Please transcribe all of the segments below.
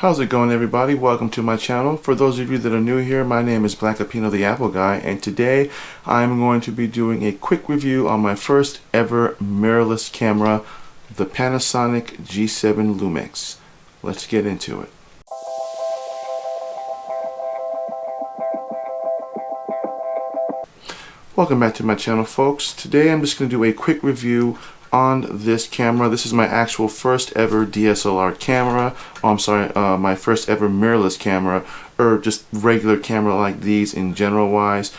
How's it going, everybody? Welcome to my channel. For those of you that are new here, my name is Black Apino the Apple Guy, and today I'm going to be doing a quick review on my first ever mirrorless camera, the Panasonic G7 Lumix. Let's get into it. Welcome back to my channel, folks. Today I'm just going to do a quick review on this camera. This is my actual first ever DSLR camera. My first ever mirrorless camera, or just regular camera like these in general wise.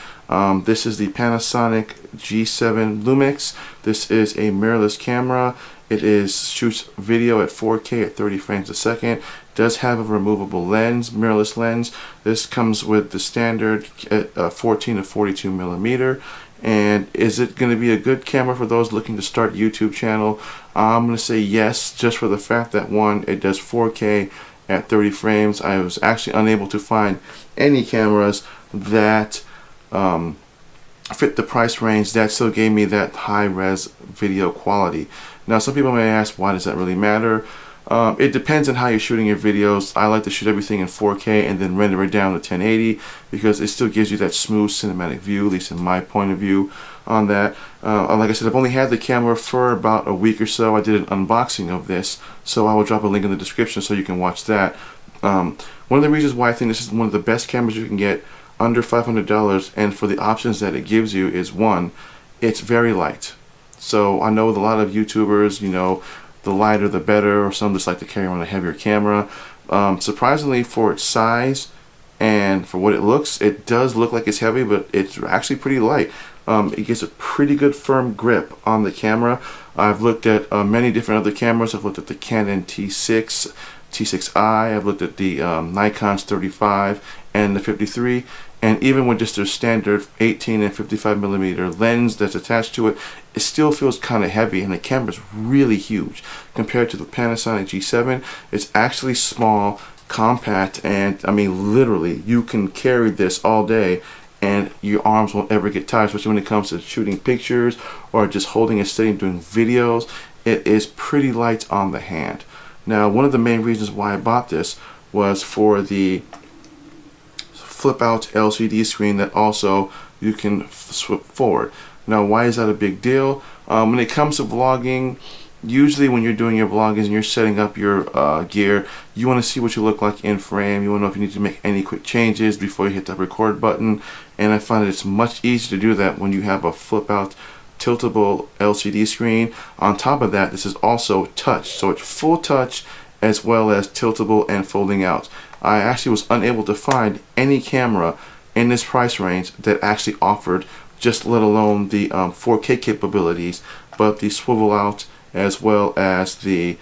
This is the Panasonic G7 Lumix. This is a mirrorless camera. It shoots video at 4K at 30 frames a second. It does have a removable lens, mirrorless lens. This comes with the standard 14 to 42 millimeter. And is it going to be a good camera for those looking to start YouTube channel? I'm going to say yes, just for the fact that, one, it does 4K at 30 frames. I was actually unable to find any cameras that fit the price range that still gave me that high-res video quality. Now, some people may ask, why does that really matter? It depends on how you're shooting your videos. I like to shoot everything in 4K and then render it down to 1080 because it still gives you that smooth cinematic view, at least in my point of view on that. Like I said, I've only had the camera for about a week or so. I did an unboxing of this, so I will drop a link in the description so you can watch that. One of the reasons why I think this is one of the best cameras you can get under $500 and for the options that it gives you is, one, it's very light. So I know with a lot of YouTubers, you know, the lighter the better, or some just like to carry around a heavier camera. Surprisingly, for its size and for what it looks, it does look like it's heavy, but it's actually pretty light. It gets a pretty good firm grip on the camera. I've looked at many different other cameras. I've looked at the Canon T6, T6i, I've looked at the Nikon's 35 and the 53, and even with just their standard 18 and 55 millimeter lens that's attached to it, it still feels kind of heavy, and the camera's really huge compared to the Panasonic G7. It's actually small, compact, and I mean literally you can carry this all day and your arms won't ever get tired, especially when it comes to shooting pictures or just holding it steady and doing videos. It is pretty light on the hand. Now, one of the main reasons why I bought this was for the flip out LCD screen that also you can flip forward. Now, why is that a big deal? When it comes to vlogging, usually when you're doing your vlogging and you're setting up your gear, you want to see what you look like in frame. You want to know if you need to make any quick changes before you hit the record button. And I find that it's much easier to do that when you have a flip out tiltable LCD screen. On top of that, this is also touch, so it's full touch as well as tiltable and folding out. I actually was unable to find any camera in this price range that actually offered, just let alone the 4K capabilities, but the swivel out as well as the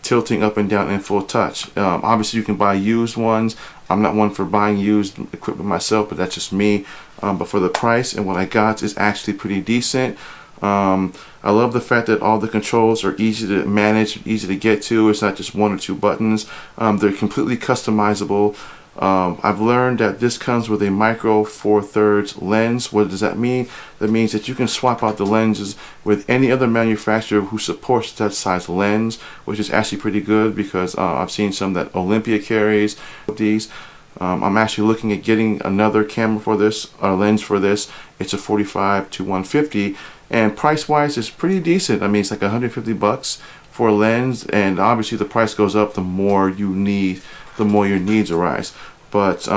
tilting up and down in full touch. Obviously you can buy used ones. I'm not one for buying used equipment myself, but that's just me. But for the price and what I got is actually pretty decent. I love the fact that all the controls are easy to manage, easy to get to. It's not just one or two buttons. They're completely customizable. I've learned that this comes with a micro 4/3 lens. What does that mean? That means that you can swap out the lenses with any other manufacturer who supports that size lens, which is actually pretty good because I've seen some that Olympia carries these. I'm actually looking at getting another camera for this, a lens for this. It's a 45 to 150, and price-wise, it's pretty decent. I mean, it's like 150 bucks for a lens, and obviously the price goes up the more you need, the more your needs arise. But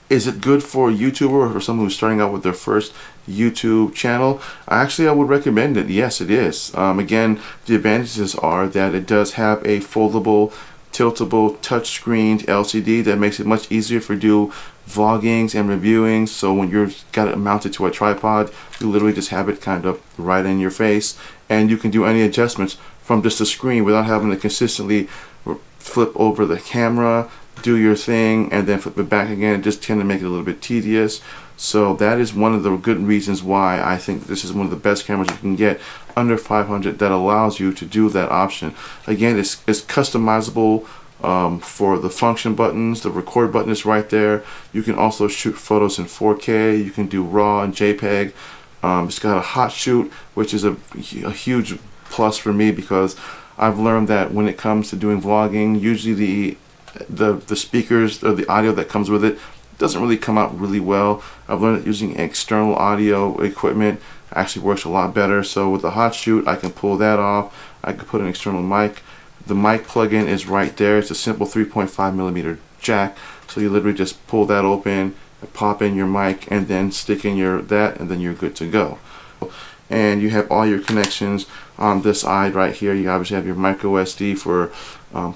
is it good for a YouTuber or for someone who's starting out with their first YouTube channel? Actually, I would recommend it. Yes, it is. Again, the advantages are that it does have a foldable, tiltable, touchscreen LCD that makes it much easier for do vloggings and reviewing. So when you've got it mounted to a tripod, you literally just have it kind of right in your face, and you can do any adjustments from just the screen without having to consistently flip over the camera, do your thing, and then flip it back again. It just tend to make it a little bit tedious. So that is one of the good reasons why I think this is one of the best cameras you can get under 500 that allows you to do that option. Again, it's customizable for the function buttons. The record button is right there. You can also shoot photos in 4K. You can do RAW and JPEG. It's got a hot shoot, which is a huge plus for me because I've learned that when it comes to doing vlogging, usually the speakers or the audio that comes with it doesn't really come out really well. I've learned that using external audio equipment actually works a lot better. So with the hot shoot, I can pull that off. I can put an external mic. The mic plug-in is right there. It's a simple 3.5mm jack. So you literally just pull that open, pop in your mic, and then stick in that, and then you're good to go. And you have all your connections on this side right here. You obviously have your micro SD for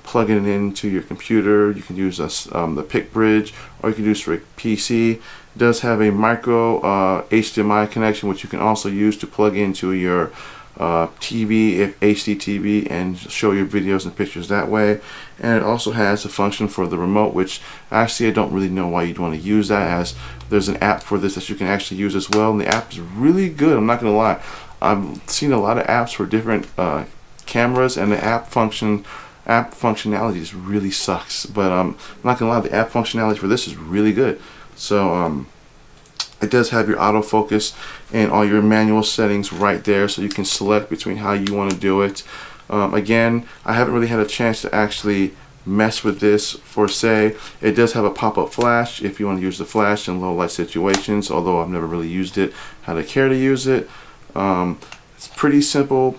plugging it into your computer. You can use the PIC bridge, or you can use for a PC. It does have a micro HDMI connection, which you can also use to plug into your TV, if HD TV, and show your videos and pictures that way. And it also has a function for the remote, which actually I don't really know why you'd want to use that, as there's an app for this that you can actually use as well, and the app is really good. I'm not gonna lie, I've seen a lot of apps for different cameras, and the app functionality just really sucks. But I'm not gonna lie, the app functionality for this is really good. So it does have your autofocus and all your manual settings right there, so you can select between how you want to do it. Again, I haven't really had a chance to actually mess with this for say. It does have a pop-up flash if you want to use the flash in low light situations, although I've never really used it. How to care to use it. It's pretty simple,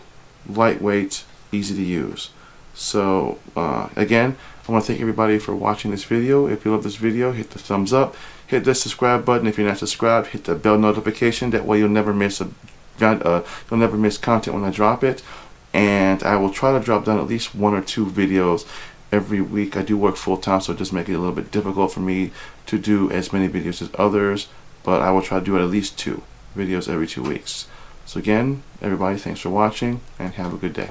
lightweight, easy to use. So again, I want to thank everybody for watching this video. If you love this video, hit the thumbs up, hit the subscribe button. If you're not subscribed, hit the bell notification. That way you'll never miss content when I drop it. And I will try to drop down at least 1 or 2 videos every week. I do work full time, so it does make it a little bit difficult for me to do as many videos as others, but I will try to do at least 2 videos every 2 weeks. So again, everybody, thanks for watching, and have a good day.